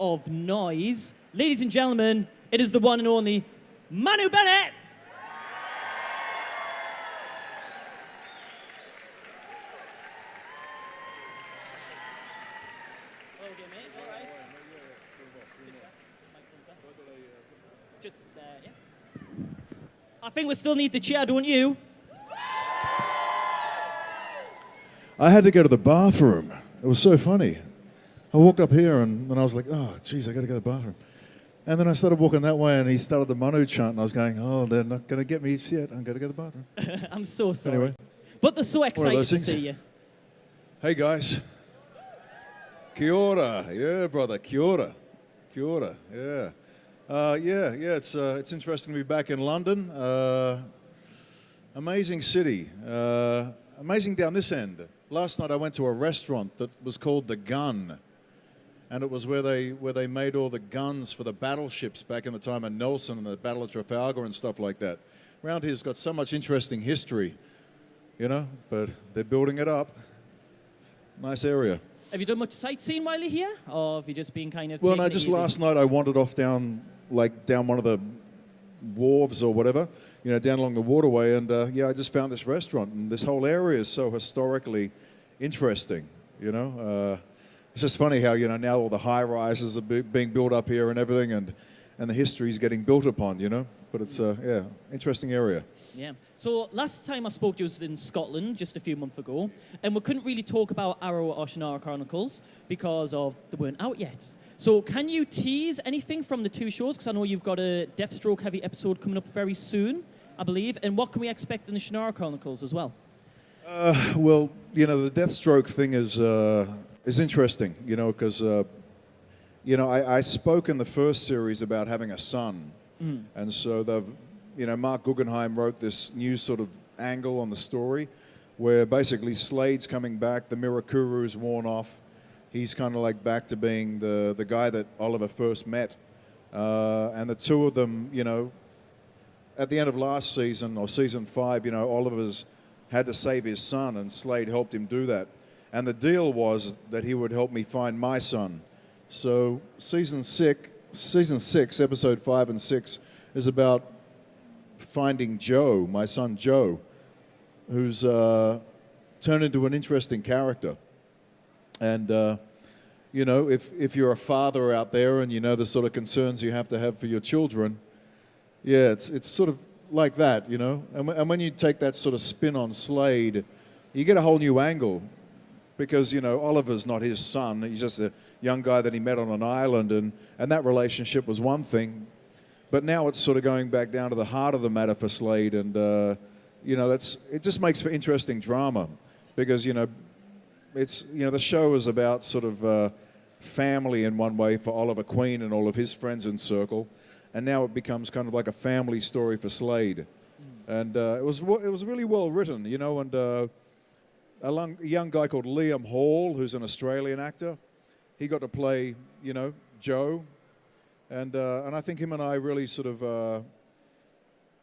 of noise. Ladies and gentlemen, it is the one and only Manu Bennett. Okay, mate. All right. Just yeah. I think we still need the chair, don't you? I had to go to the bathroom. It was so funny. I walked up here and then I was like, oh, geez, I got to go to the bathroom. And then I started walking that way and he started the Manu chant and I was going, oh, they're not going to get me yet. I'm going to go to the bathroom. I'm so sorry. Anyway. But they're so excited to things. see you. Hey, guys. Kia ora. Yeah, brother. Kia ora. Kia ora. Yeah. It's interesting to be back in London. Amazing city. Amazing down this end. Last night I went to a restaurant that was called The Gun, and it was where they made all the guns for the battleships back in the time of Nelson and the Battle of Trafalgar and stuff like that. Around here's got so much interesting history, you know, but they're building it up. Nice area. Have you done much sightseeing while you're here, or have you just been kind of? Well, no, just last night I wandered off down one of the wharves or whatever, you know, down along the waterway, and I just found this restaurant, and this whole area is so historically interesting, you know. It's just funny how, you know, now all the high-rises are being built up here and everything, and the history is getting built upon, you know. But it's interesting area. Yeah. So last time I spoke to you was in Scotland just a few months ago, and we couldn't really talk about Arrow or Shannara Chronicles because they weren't out yet. So can you tease anything from the two shows? Because I know you've got a Deathstroke heavy episode coming up very soon, I believe. And what can we expect in the Shannara Chronicles as well? Well, you know, the Deathstroke thing is interesting, you know, because, you know, I spoke in the first series about having a son. Mm. And so Mark Guggenheim wrote this new sort of angle on the story where basically Slade's coming back, the Mirakuru's worn off. He's kind of like back to being the guy that Oliver first met. And the two of them, you know, at the end of last season, or season 5, you know, Oliver's had to save his son, and Slade helped him do that. And the deal was that he would help me find my son. So season 6, episode 5 and 6, is about finding Joe, my son Joe, who's turned into an interesting character. And, you know, if you're a father out there and you know the sort of concerns you have to have for your children, yeah, it's sort of like that, you know. And when you take that sort of spin on Slade, you get a whole new angle because, you know, Oliver's not his son. He's just a young guy that he met on an island, and that relationship was one thing. But now it's sort of going back down to the heart of the matter for Slade, and, you know, it just makes for interesting drama because, you know, the show is about sort of family in one way for Oliver Queen and all of his friends in circle, and now it becomes kind of like a family story for Slade. And it was really well written, you know, and a young guy called Liam Hall, who's an Australian actor, he got to play, you know, Joe, and I think him and I really sort of,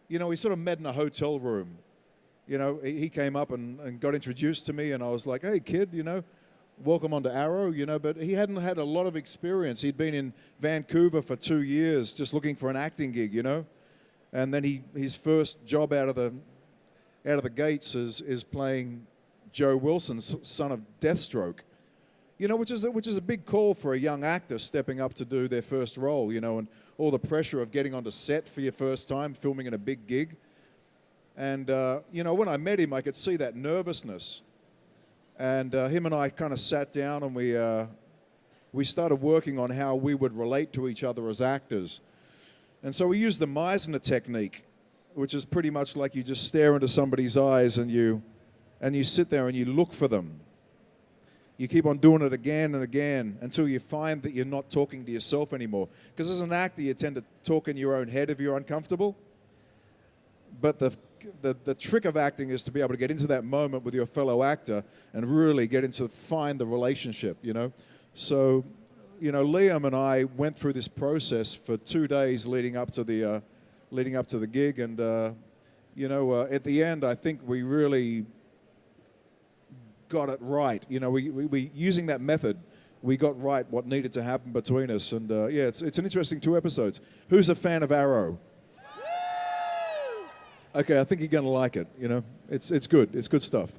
you know, we sort of met in a hotel room. You know, he came up and got introduced to me, and I was like, hey, kid, you know, welcome onto Arrow, you know, but he hadn't had a lot of experience. He'd been in Vancouver for 2 years just looking for an acting gig, you know, and then his first job out of the gates is playing Joe Wilson, son of Deathstroke, you know, which is a big call for a young actor stepping up to do their first role, you know, and all the pressure of getting onto set for your first time, filming in a big gig. And, you know, when I met him, I could see that nervousness. And him and I kind of sat down and we started working on how we would relate to each other as actors. And so we used the Meisner technique, which is pretty much like you just stare into somebody's eyes and you sit there and you look for them. You keep on doing it again and again until you find that you're not talking to yourself anymore. Because as an actor, you tend to talk in your own head if you're uncomfortable. But the trick of acting is to be able to get into that moment with your fellow actor and really find the relationship, you know. So, you know, Liam and I went through this process for 2 days leading up to the gig, and you know, at the end, I think we really got it right. You know, we using that method, we got right what needed to happen between us. And yeah, it's an interesting 2 episodes. Who's a fan of Arrow? Okay, I think you're going to like it. You know, it's good. It's good stuff.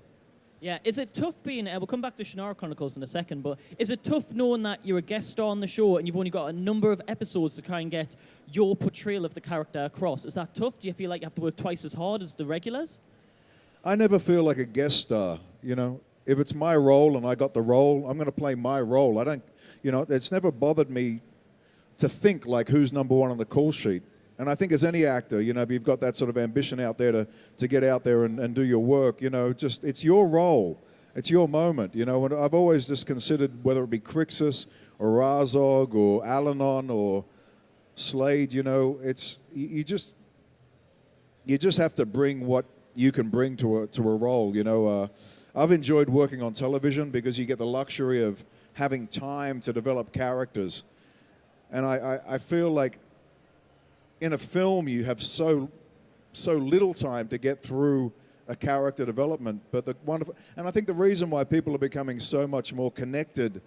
Yeah, is it tough being, we'll come back to Shannara Chronicles in a second, but is it tough knowing that you're a guest star on the show and you've only got a number of episodes to try and get your portrayal of the character across? Is that tough? Do you feel like you have to work twice as hard as the regulars? I never feel like a guest star, you know. If it's my role and I got the role, I'm going to play my role. I don't, you know, it's never bothered me to think like who's number one on the call sheet. And I think as any actor, you know, if you've got that sort of ambition out there to get out there and do your work, you know, just it's your role. It's your moment, you know. And I've always just considered whether it be Crixus or Razog or Alanon or Slade, you know, it's you just have to bring what you can bring to a role, you know. I've enjoyed working on television because you get the luxury of having time to develop characters. And I feel like in a film, you have so little time to get through a character development. But the wonderful, and I think the reason why people are becoming so much more connected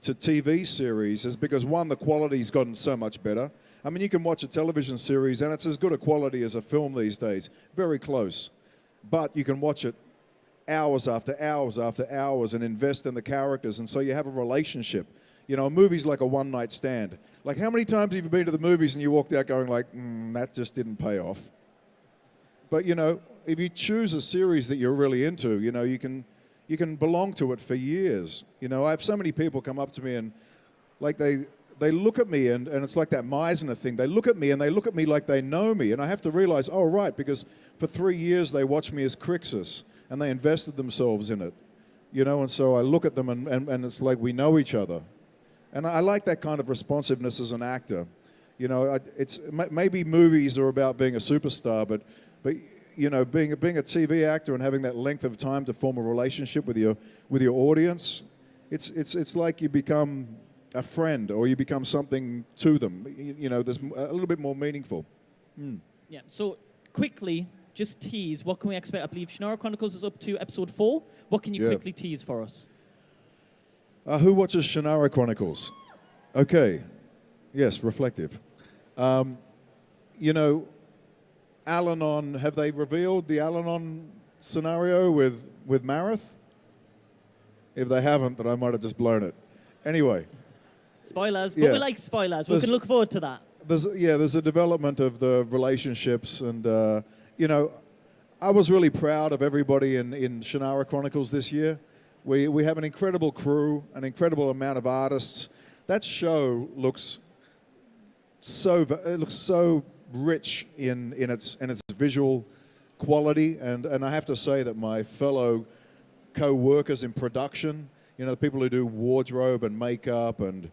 to TV series is because, one, the quality's gotten so much better. I mean, you can watch a television series and it's as good a quality as a film these days, very close. But you can watch it hours after hours after hours and invest in the characters, and so you have a relationship. You know, a movie's like a one-night stand. Like, how many times have you been to the movies and you walked out going like, that just didn't pay off? But, you know, if you choose a series that you're really into, you know, you can belong to it for years. You know, I have so many people come up to me and, like, they look at me and it's like that Meisner thing. They look at me and they look at me like they know me. And I have to realize, oh, right, because for 3 years they watched me as Crixus and they invested themselves in it. You know, and so I look at them and it's like we know each other. And I like that kind of responsiveness as an actor. You know, it's maybe movies are about being a superstar, but you know, being a TV actor and having that length of time to form a relationship with your audience, it's like you become a friend or you become something to them. You know, there's a little bit more meaningful. Yeah. So quickly, just tease. What can we expect? I believe Shannara Chronicles is up to episode 4. What can you quickly tease for us? Who watches Shannara Chronicles? Okay. Yes, reflective. You know, Alanon, have they revealed the Alanon scenario with Marith? If they haven't, then I might have just blown it. Anyway. Spoilers, but we like spoilers. We can look forward to that. There's a development of the relationships, and you know, I was really proud of everybody in Shannara Chronicles this year. We have an incredible crew, an incredible amount of artists. That show looks so rich in its visual quality, and I have to say that my fellow co-workers in production, you know, the people who do wardrobe and makeup and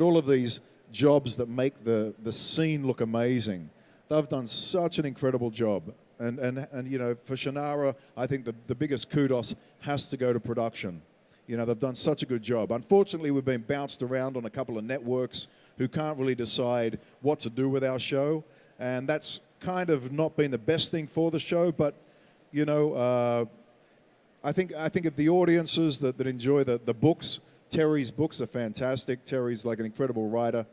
all of these jobs that make the scene look amazing, they've done such an incredible job. And you know, for Shannara, I think the biggest kudos has to go to production. You know, they've done such a good job. Unfortunately, we've been bounced around on a couple of networks who can't really decide what to do with our show. And that's kind of not been the best thing for the show. But, you know, I think if the audiences that enjoy the books, Terry's books are fantastic. Terry's like an incredible writer.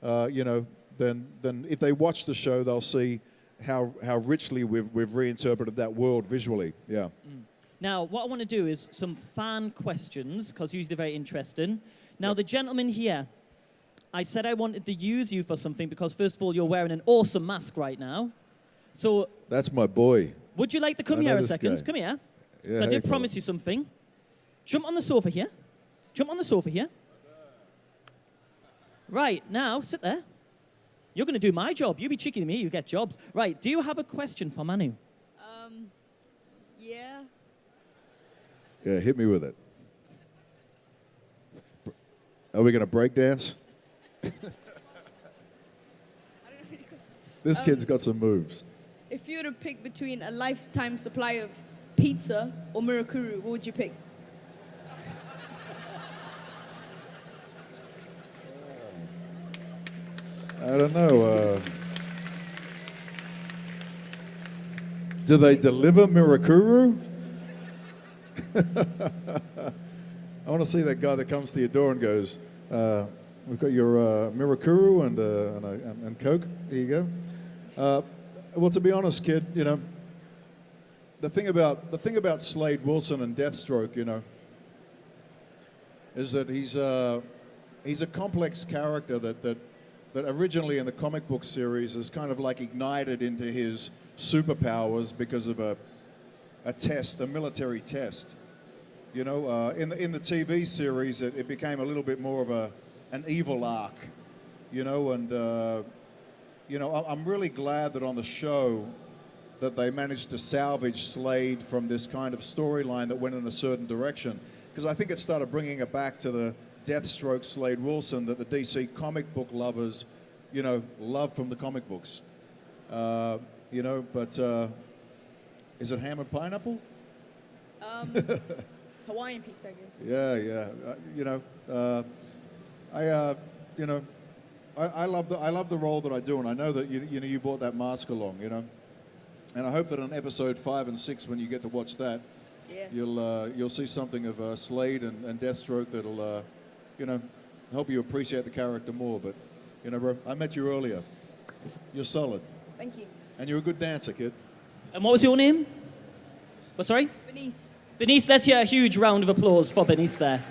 You know, then if they watch the show, they'll see how richly we've reinterpreted that world visually. Yeah. Now, what I want to do is some fan questions, because usually they're very interesting. Now, the gentleman here, I said I wanted to use you for something because, first of all, you're wearing an awesome mask right now. So that's my boy. Would you like to come here a second? Guy. Come here. Yeah, so I did promise you something. Jump on the sofa here. Jump on the sofa here. Right, now, sit there. You're going to do my job. You be cheeky to me, you get jobs. Right, do you have a question for Manu? Yeah. Yeah, hit me with it. Are we going to break dance? This kid's got some moves. If you were to pick between a lifetime supply of pizza or Mirakuru, what would you pick? I don't know. Do they deliver Mirakuru? I want to see that guy that comes to your door and goes, We've got your Mirakuru and Coke. Here you go. Well, to be honest, kid, you know, the thing about Slade Wilson and Deathstroke, you know, is that he's a complex character that originally in the comic book series is kind of like ignited into his superpowers because of a military test. You know, in the TV series, it became a little bit more of an evil arc. You know, and you know, I'm really glad that on the show that they managed to salvage Slade from this kind of storyline that went in a certain direction, because I think it started bringing it back to the Deathstroke Slade Wilson that the DC comic book lovers, you know, love from the comic books. You know, but is it ham and pineapple? Hawaiian pizza, I guess. Yeah, yeah. You know, I love the role that I do, and I know that you brought that mask along, you know, and I hope that on episode 5 and 6, when you get to watch that, Yeah. you'll see something of Slade and Deathstroke that'll you know, help you appreciate the character more. But you know, bro, I met you earlier. You're solid, Thank you. and you're a good dancer, kid. And what was your name? What, sorry? Benice. Benice, let's hear a huge round of applause for Benice there.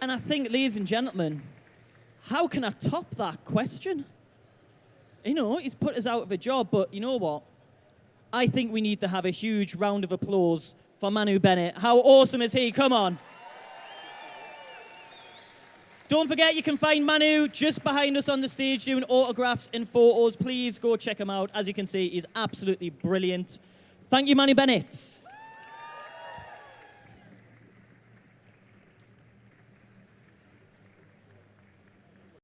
And I think, ladies and gentlemen, how can I top that question? You know, he's put us out of a job, but you know what? I think we need to have a huge round of applause for Manu Bennett. How awesome is he? Come on. Don't forget, you can find Manu just behind us on the stage doing autographs and photos. Please go check him out. As you can see, he's absolutely brilliant. Thank you, Manu Bennett.